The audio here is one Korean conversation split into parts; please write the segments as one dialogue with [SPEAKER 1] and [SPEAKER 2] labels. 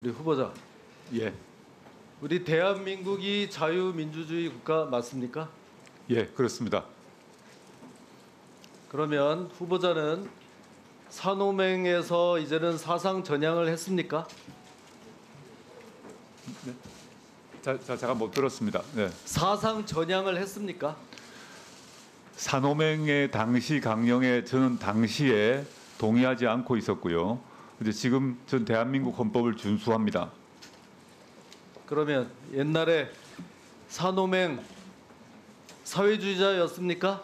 [SPEAKER 1] 우리 후보자,
[SPEAKER 2] 예,
[SPEAKER 1] 우리 대한민국이 자유민주주의 국가 맞습니까?
[SPEAKER 2] 예, 그렇습니다.
[SPEAKER 1] 그러면 후보자는 산호맹에서 이제는 사상 전향을 했습니까?
[SPEAKER 2] 잠깐 못 들었습니다. 네.
[SPEAKER 1] 사상 전향을 했습니까?
[SPEAKER 2] 산호맹의 당시 강령에 저는 당시에 동의하지 않고 있었고요. 근데 지금 전 대한민국 헌법을 준수합니다.
[SPEAKER 1] 그러면 옛날에 산호맹 사회주의자였습니까?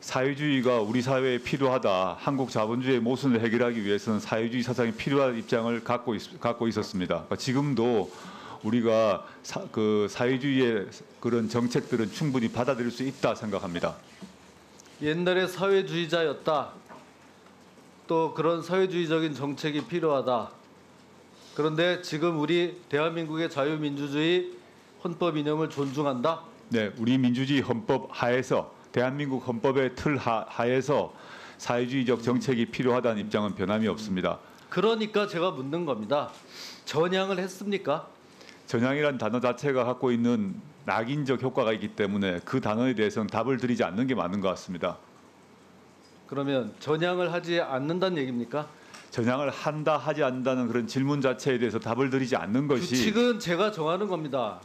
[SPEAKER 2] 사회주의가 우리 사회에 필요하다. 한국 자본주의의 모순을 해결하기 위해서는 사회주의 사상이 필요한 입장을 갖고 있었습니다. 그러니까 지금도 우리가 사회주의의 그런 정책들은 충분히 받아들일 수 있다 생각합니다.
[SPEAKER 1] 옛날에 사회주의자였다. 또 그런 사회주의적인 정책이 필요하다. 그런데 지금 우리 대한민국의 자유민주주의 헌법 이념을 존중한다.
[SPEAKER 2] 네, 우리 민주주의 헌법 하에서 대한민국 헌법의 틀 하에서 사회주의적 정책이 필요하다는 입장은 변함이 없습니다.
[SPEAKER 1] 그러니까 제가 묻는 겁니다. 전향을 했습니까?
[SPEAKER 2] 전향이란 단어 자체가 갖고 있는 낙인적 효과가 있기 때문에 그 단어에 대해서는 답을 드리지 않는 게 맞는 것 같습니다.
[SPEAKER 1] 그러면 전향을 하지 않는다는 얘기입니까?
[SPEAKER 2] 전향을 한다 하지 않는다는 그런 질문 자체에 대해서 답을 드리지 않는 것이
[SPEAKER 1] 규칙은 제가 정하는 겁니다.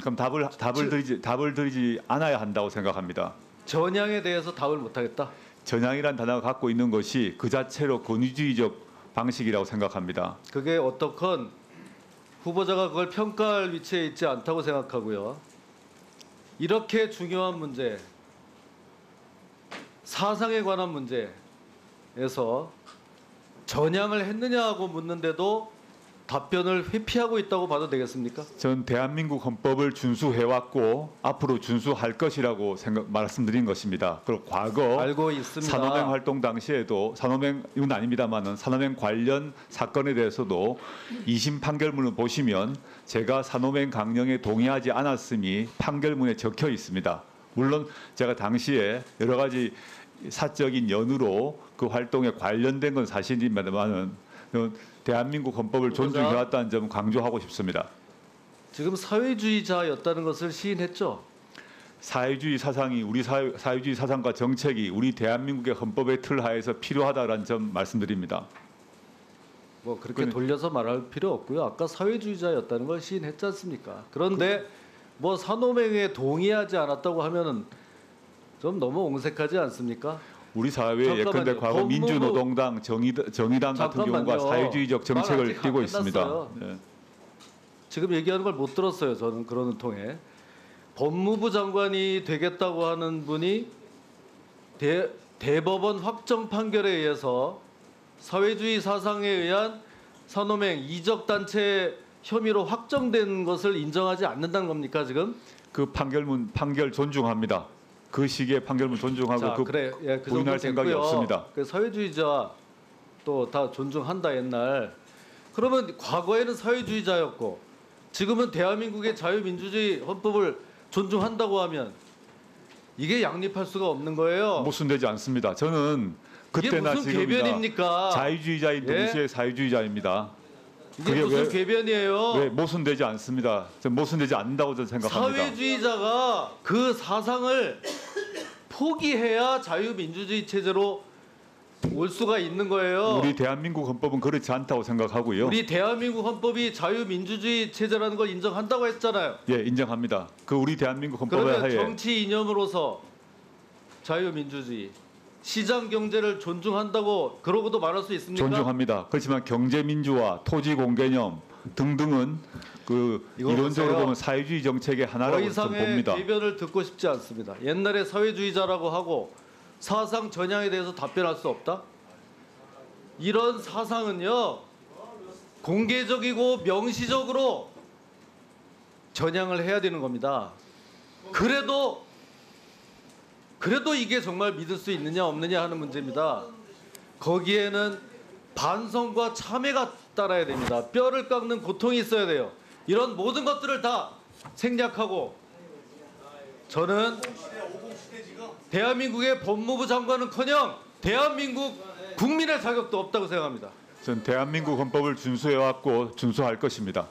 [SPEAKER 2] 그럼 답을 드리지 않아야 한다고 생각합니다.
[SPEAKER 1] 전향에 대해서 답을 못하겠다.
[SPEAKER 2] 전향이란 단어가 갖고 있는 것이 그 자체로 권위주의적 방식이라고 생각합니다.
[SPEAKER 1] 그게 어떻건 후보자가 그걸 평가할 위치에 있지 않다고 생각하고요. 이렇게 중요한 문제, 사상에 관한 문제에서 전향을 했느냐고 묻는데도 답변을 회피하고 있다고 봐도 되겠습니까?
[SPEAKER 2] 전 대한민국 헌법을 준수해왔고 앞으로 준수할 것이라고 말씀드린 것입니다. 그리고 과거
[SPEAKER 1] 알고 있습니다.
[SPEAKER 2] 산호맹 활동 당시에도 산호맹은 아닙니다만은 산호맹 관련 사건에 대해서도 2심 판결문을 보시면 제가 산호맹 강령에 동의하지 않았음이 판결문에 적혀 있습니다. 물론 제가 당시에 여러 가지 사적인 연유로 그 활동에 관련된 건 사실입니다만은 대한민국 헌법을 존중해왔다는 점을 강조하고 싶습니다.
[SPEAKER 1] 지금 사회주의자였다는 것을 시인했죠.
[SPEAKER 2] 사회주의 사상이 우리 사회주의 사상과 정책이 우리 대한민국의 헌법의 틀 하에서 필요하다라는 점 말씀드립니다.
[SPEAKER 1] 뭐 그렇게 돌려서 말할 필요 없고요. 아까 사회주의자였다는 걸 시인했지 않습니까? 그런데 뭐 산호맹에 동의하지 않았다고 하면은 좀 너무 옹색하지 않습니까?
[SPEAKER 2] 우리 사회에 예컨대 과거 민주노동당, 정의당 같은 경우가 사회주의적 정책을 띠고 있습니다. 네.
[SPEAKER 1] 지금 얘기하는 걸 못 들었어요. 저는 그런 통에 법무부 장관이 되겠다고 하는 분이 대법원 확정 판결에 의해서 사회주의 사상에 의한 산호맹 이적 단체 혐의로 확정된 것을 인정하지 않는다는 겁니까 지금?
[SPEAKER 2] 그 판결 존중합니다. 그 시기의 판결문 존중하고
[SPEAKER 1] 그
[SPEAKER 2] 부인할 생각이 없습니다.
[SPEAKER 1] 그 사회주의자 또 다 존중한다 옛날. 그러면 과거에는 사회주의자였고 지금은 대한민국의 자유민주주의 헌법을 존중한다고 하면 이게 양립할 수가 없는 거예요.
[SPEAKER 2] 모순되지 않습니다. 저는 그때나
[SPEAKER 1] 이게 무슨 궤변입니까?
[SPEAKER 2] 자유주의자인 동시에
[SPEAKER 1] 예?
[SPEAKER 2] 사회주의자입니다.
[SPEAKER 1] 이게 무슨 궤변이에요?
[SPEAKER 2] 왜 모순되지 않습니다. 모순되지 않는다고 저는 생각합니다.
[SPEAKER 1] 사회주의자가 그 사상을 포기해야 자유민주주의 체제로 올 수가 있는 거예요.
[SPEAKER 2] 우리 대한민국 헌법은 그렇지 않다고 생각하고요.
[SPEAKER 1] 우리 대한민국 헌법이 자유민주주의 체제라는 걸 인정한다고 했잖아요.
[SPEAKER 2] 예, 인정합니다. 그 우리 대한민국 헌법에
[SPEAKER 1] 그러면
[SPEAKER 2] 하에
[SPEAKER 1] 정치 이념으로서 자유민주주의, 시장 경제를 존중한다고 그러고도 말할 수 있습니까?
[SPEAKER 2] 존중합니다. 그렇지만 경제민주화, 토지공개념 등등은 이론적으로 보면 사회주의 정책의 하나라고
[SPEAKER 1] 더
[SPEAKER 2] 저는
[SPEAKER 1] 이상의
[SPEAKER 2] 봅니다.
[SPEAKER 1] 대변을 듣고 싶지 않습니다. 옛날에 사회주의자라고 하고 사상 전향에 대해서 답변할 수 없다? 이런 사상은요 공개적이고 명시적으로 전향을 해야 되는 겁니다. 그래도 이게 정말 믿을 수 있느냐 없느냐 하는 문제입니다. 거기에는 반성과 참회가 따라야 됩니다. 뼈를 깎는 고통이 있어야 돼요. 이런 모든 것들을 다 생략하고 저는 대한민국의 법무부 장관은커녕 대한민국 국민의 자격도 없다고 생각합니다.
[SPEAKER 2] 전 대한민국 헌법을 준수해왔고 준수할 것입니다.